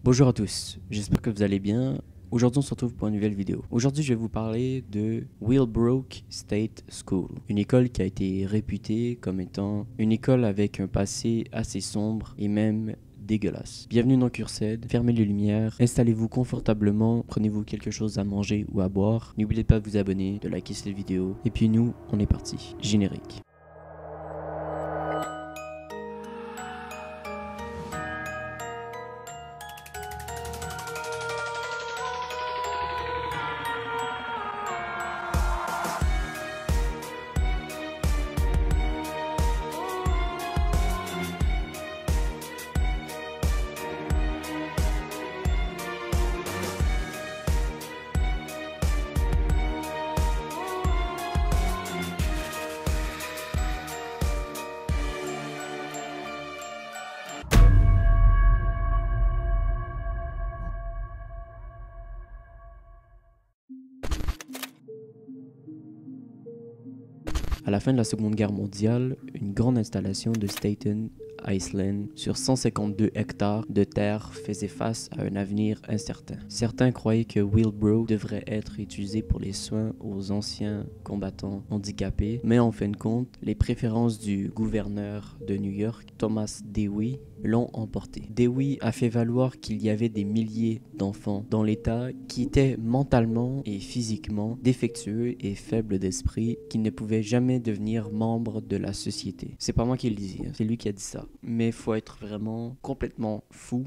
Bonjour à tous, j'espère que vous allez bien. Aujourd'hui on se retrouve pour une nouvelle vidéo. Aujourd'hui je vais vous parler de Willowbrook State School, une école qui a été réputée comme étant une école avec un passé assez sombre et même dégueulasse. Bienvenue dans Cursed, fermez les lumières, installez-vous confortablement, prenez-vous quelque chose à manger ou à boire. N'oubliez pas de vous abonner, de liker cette vidéo. Et puis nous, on est parti. Générique. À la fin de la Seconde Guerre mondiale, une grande installation de Staten Island sur 152 hectares de terre faisait face à un avenir incertain. Certains croyaient que Willowbrook devrait être utilisé pour les soins aux anciens combattants handicapés, mais en fin de compte, les préférences du gouverneur de New York, Thomas Dewey, l'ont emporté. Dewey a fait valoir qu'il y avait des milliers d'enfants dans l'État qui étaient mentalement et physiquement défectueux et faibles d'esprit, qui ne pouvaient jamais devenir membres de la société. C'est pas moi qui le dis, c'est lui qui a dit ça. Mais il faut être vraiment complètement fou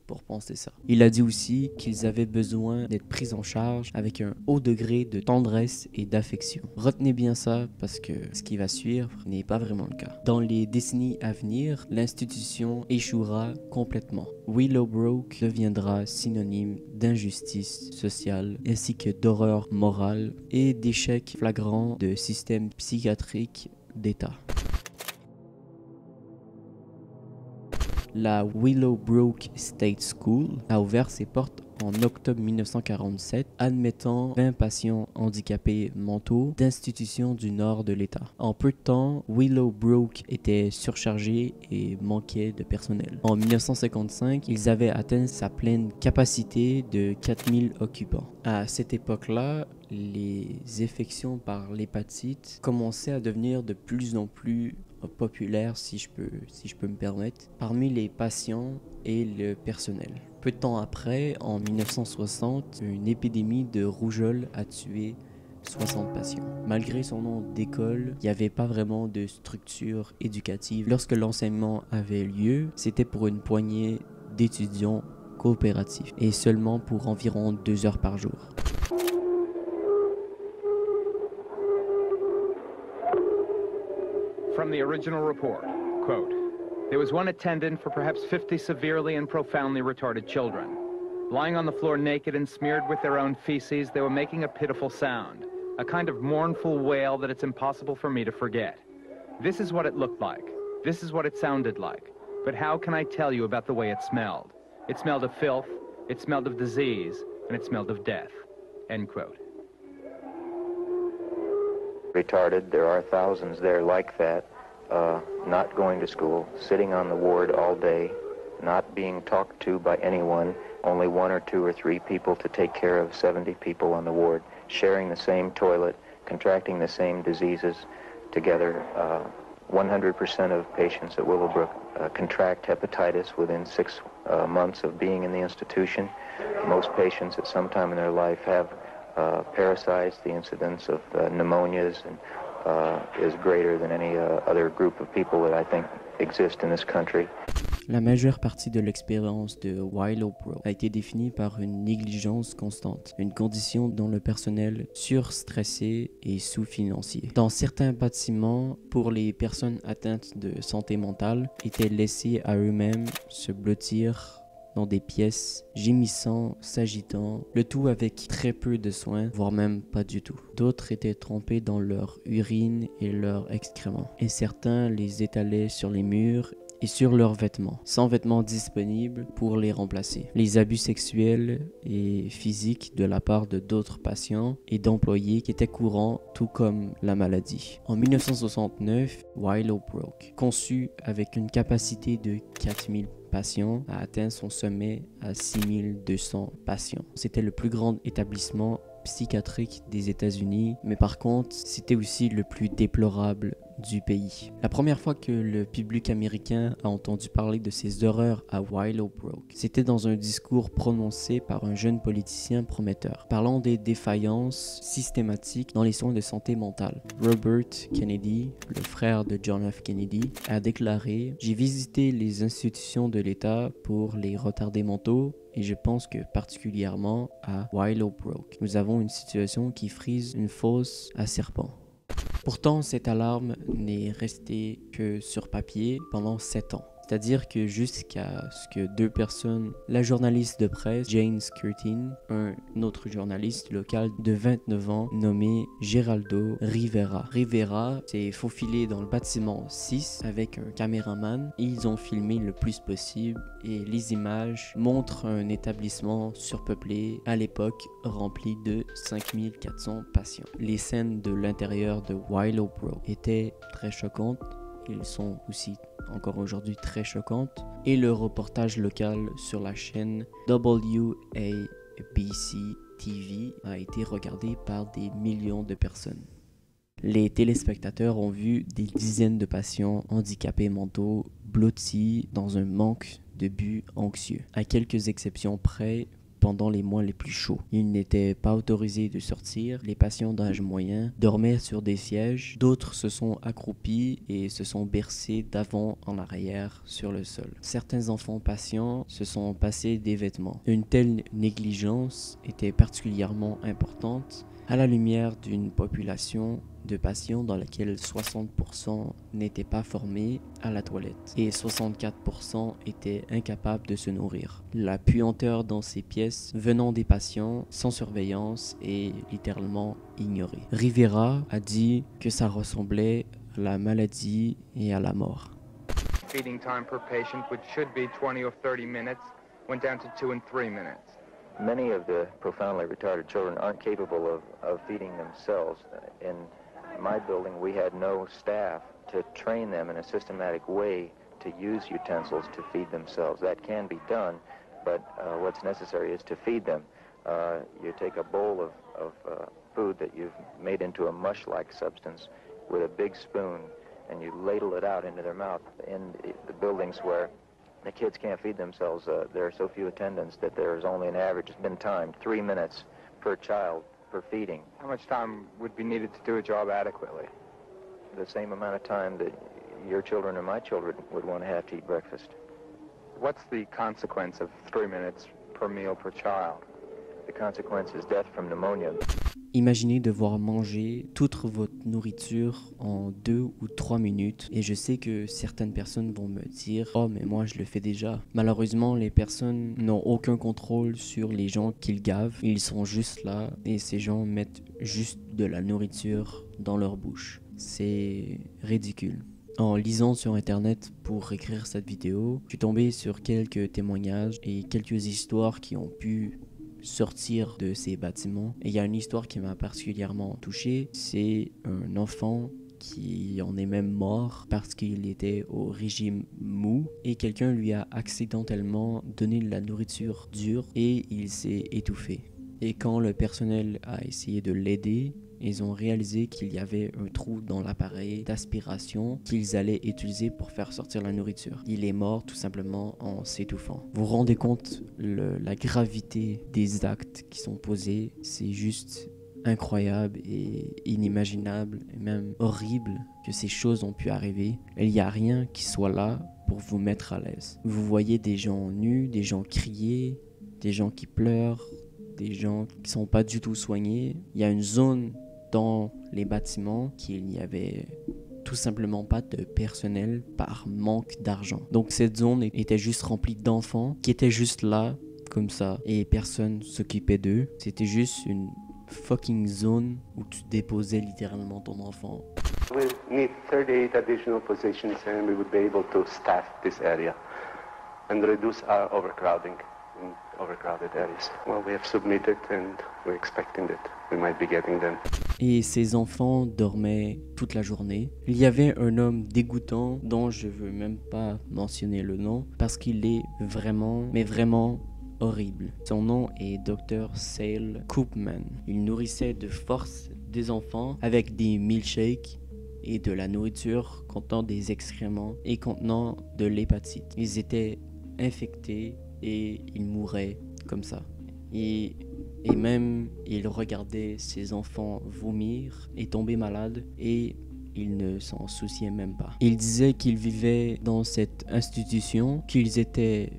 pour penser ça. Il a dit aussi qu'ils avaient besoin d'être pris en charge avec un haut degré de tendresse et d'affection. Retenez bien ça parce que ce qui va suivre n'est pas vraiment le cas. Dans les décennies à venir, l'institution échouera complètement. Willowbrook deviendra synonyme d'injustice sociale ainsi que d'horreur morale et d'échec flagrant de système psychiatrique d'État. La Willowbrook State School a ouvert ses portes en octobre 1947, admettant 20 patients handicapés mentaux d'institutions du nord de l'État. En peu de temps, Willowbrook était surchargé et manquait de personnel. En 1955, ils avaient atteint sa pleine capacité de 4000 occupants. À cette époque-là, les infections par l'hépatite commençaient à devenir de plus en plus populaire, si je peux me permettre, parmi les patients et le personnel. Peu de temps après, en 1960, une épidémie de rougeole a tué 60 patients. Malgré son nom d'école, il n'y avait pas vraiment de structure éducative. Lorsque l'enseignement avait lieu, c'était pour une poignée d'étudiants coopératifs et seulement pour environ 2 heures par jour. From the original report, quote, "There was one attendant for perhaps 50 severely and profoundly retarded children. Lying on the floor naked and smeared with their own feces, they were making a pitiful sound, a kind of mournful wail that it's impossible for me to forget. This is what it looked like. This is what it sounded like. But how can I tell you about the way it smelled? It smelled of filth, it smelled of disease, and it smelled of death." End quote. Retarded, there are thousands there like that, not going to school, sitting on the ward all day, not being talked to by anyone, only 1 or 2 or 3 people to take care of 70 people on the ward, sharing the same toilet, contracting the same diseases together. 100% of patients at Willowbrook contract hepatitis within 6 months of being in the institution. Most patients at some time in their life have parasites. The incidence of pneumonias and, is greater than any other group of people that I think exist in this country. La majeure partie de l'expérience de Willowbrook a été définie par une négligence constante, une condition dont le personnel surstressé et sous-financier. Dans certains bâtiments, pour les personnes atteintes de santé mentale, étaient laissés à eux-mêmes se blottir dans des pièces, gémissant, s'agitant, le tout avec très peu de soins, voire même pas du tout. D'autres étaient trempés dans leur urine et leurs excréments, et certains les étalaient sur les murs et sur leurs vêtements, sans vêtements disponibles pour les remplacer. Les abus sexuels et physiques de la part de d'autres patients et d'employés qui étaient courants, tout comme la maladie. En 1969, Willowbrook, conçu avec une capacité de 4000 patients a atteint son sommet à 6200 patients. C'était le plus grand établissement psychiatrique des États-Unis, mais par contre, c'était aussi le plus déplorable du pays. La première fois que le public américain a entendu parler de ces horreurs à Willowbrook, c'était dans un discours prononcé par un jeune politicien prometteur, parlant des défaillances systématiques dans les soins de santé mentale. Robert Kennedy, le frère de John F. Kennedy, a déclaré « J'ai visité les institutions de l'État pour les retardés mentaux et je pense que particulièrement à Willowbrook, nous avons une situation qui frise une fosse à serpents. » Pourtant, cette alarme n'est restée que sur papier pendant 7 ans. C'est-à-dire que jusqu'à ce que 2 personnes, la journaliste de presse Jane Curtin, un autre journaliste local de 29 ans nommé Geraldo Rivera. Rivera s'est faufilé dans le bâtiment 6 avec un caméraman. Ils ont filmé le plus possible et les images montrent un établissement surpeuplé à l'époque rempli de 5400 patients. Les scènes de l'intérieur de Willowbrook étaient très choquantes. Ils sont aussi encore aujourd'hui très choquantes. Et le reportage local sur la chaîne WABC TV a été regardé par des millions de personnes. Les téléspectateurs ont vu des dizaines de patients handicapés mentaux blottis dans un manque de but anxieux. À quelques exceptions près, pendant les mois les plus chauds. Ils n'étaient pas autorisés de sortir, les patients d'âge moyen dormaient sur des sièges, d'autres se sont accroupis et se sont bercés d'avant en arrière sur le sol. Certains enfants patients se sont passés des vêtements. Une telle négligence était particulièrement importante à la lumière d'une population de patients dans laquelle 60% n'étaient pas formés à la toilette et 64% étaient incapables de se nourrir. La puanteur dans ces pièces venant des patients sans surveillance est littéralement ignorée. Rivera a dit que ça ressemblait à la maladie et à la mort. Feeding time per patient, which should be 20 or 30 minutes, went down to 2 and 3 minutes. Many of the profoundly retarded children aren't capable of feeding themselves. In my building, we had no staff to train them in a systematic way to use utensils to feed themselves. That can be done, but what's necessary is to feed them. You take a bowl of food that you've made into a mush-like substance with a big spoon, and you ladle it out into their mouth. In the buildings where the kids can't feed themselves, there are so few attendants that there's only an average, it's been timed, 3 minutes per child per feeding. How much time would be needed to do a job adequately? The same amount of time that your children or my children would want to have to eat breakfast. What's the consequence of 3 minutes per meal per child? The consequence is death from pneumonia. Imaginez devoir manger toute votre nourriture en 2 ou 3 minutes et je sais que certaines personnes vont me dire « Oh mais moi je le fais déjà ». Malheureusement les personnes n'ont aucun contrôle sur les gens qu'ils gavent, ils sont juste là et ces gens mettent juste de la nourriture dans leur bouche. C'est ridicule. En lisant sur internet pour écrire cette vidéo, je suis tombé sur quelques témoignages et quelques histoires qui ont pu sortir de ces bâtiments. Et il y a une histoire qui m'a particulièrement touché, c'est un enfant qui en est même mort parce qu'il était au régime mou et quelqu'un lui a accidentellement donné de la nourriture dure et il s'est étouffé. Et quand le personnel a essayé de l'aider, ils ont réalisé qu'il y avait un trou dans l'appareil d'aspiration qu'ils allaient utiliser pour faire sortir la nourriture. Il est mort tout simplement en s'étouffant. Vous vous rendez compte la gravité des actes qui sont posés? C'est juste incroyable et inimaginable et même horrible que ces choses ont pu arriver. Il n'y a rien qui soit là pour vous mettre à l'aise. Vous voyez des gens nus, des gens crier, des gens qui pleurent, des gens qui sont pas du tout soignés. Il y a une zone dans les bâtiments qu'il n'y avait tout simplement pas de personnel par manque d'argent. Donc cette zone était juste remplie d'enfants qui étaient juste là comme ça et personne s'occupait d'eux. C'était juste une fucking zone où tu déposais littéralement ton enfant. We need 38 additional positions and we would be able to staff this area and reduce our overcrowding. in overcrowded areas. Well, we have submitted and we're expecting that we might be getting them. Et ces enfants dormaient toute la journée. Il y avait un homme dégoûtant dont je veux même pas mentionner le nom parce qu'il est vraiment, mais vraiment horrible. Son nom est Dr. Sale Koopman. Il nourrissait de force des enfants avec des milkshakes et de la nourriture contenant des excréments et contenant de l'hépatite. Ils étaient infectés et ils mouraient comme ça. Et même, il regardait ses enfants vomir et tomber malades et il ne s'en souciait même pas. Il disait qu'ils vivaient dans cette institution, qu'ils étaient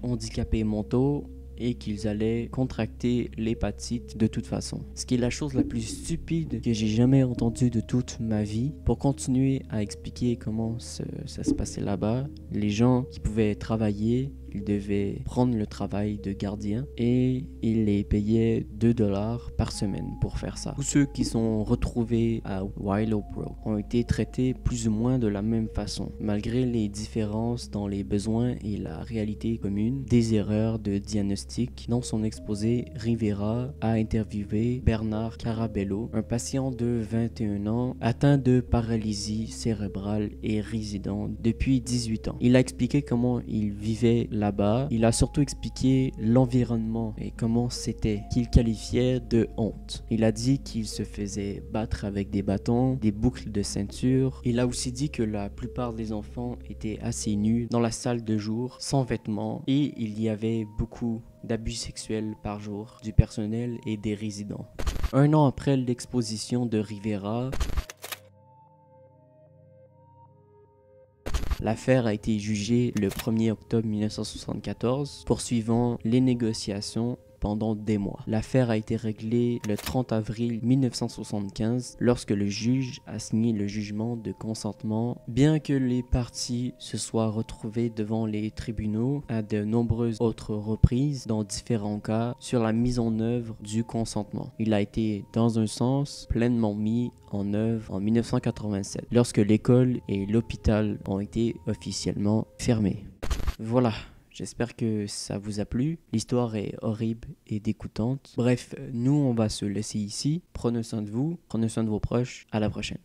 handicapés mentaux et qu'ils allaient contracter l'hépatite de toute façon. Ce qui est la chose la plus stupide que j'ai jamais entendue de toute ma vie. Pour continuer à expliquer comment ça se passait là-bas, les gens qui pouvaient travailler, ils devaient prendre le travail de gardien et ils les payaient $2 par semaine pour faire ça. Tous ceux qui sont retrouvés à Willowbrook ont été traités plus ou moins de la même façon, malgré les différences dans les besoins et la réalité commune des erreurs de diagnostic. Dans son exposé, Rivera a interviewé Bernard Carabello, un patient de 21 ans atteint de paralysie cérébrale et résident depuis 18 ans. Il a expliqué comment il vivait là-bas. Il a surtout expliqué l'environnement et comment c'était, qu'il qualifiait de honte. Il a dit qu'il se faisait battre avec des bâtons, des boucles de ceinture. Il a aussi dit que la plupart des enfants étaient assez nus dans la salle de jour, sans vêtements, et il y avait beaucoup d'abus sexuels par jour du personnel et des résidents. Un an après l'exposition de Rivera, l'affaire a été jugée le 1er octobre 1974, poursuivant les négociations pendant des mois. L'affaire a été réglée le 30 avril 1975 lorsque le juge a signé le jugement de consentement, bien que les parties se soient retrouvées devant les tribunaux à de nombreuses autres reprises dans différents cas sur la mise en œuvre du consentement. Il a été, dans un sens, pleinement mis en œuvre en 1987, lorsque l'école et l'hôpital ont été officiellement fermés. Voilà. J'espère que ça vous a plu. L'histoire est horrible et dégoûtante. Bref, nous, on va se laisser ici. Prenez soin de vous, prenez soin de vos proches. À la prochaine.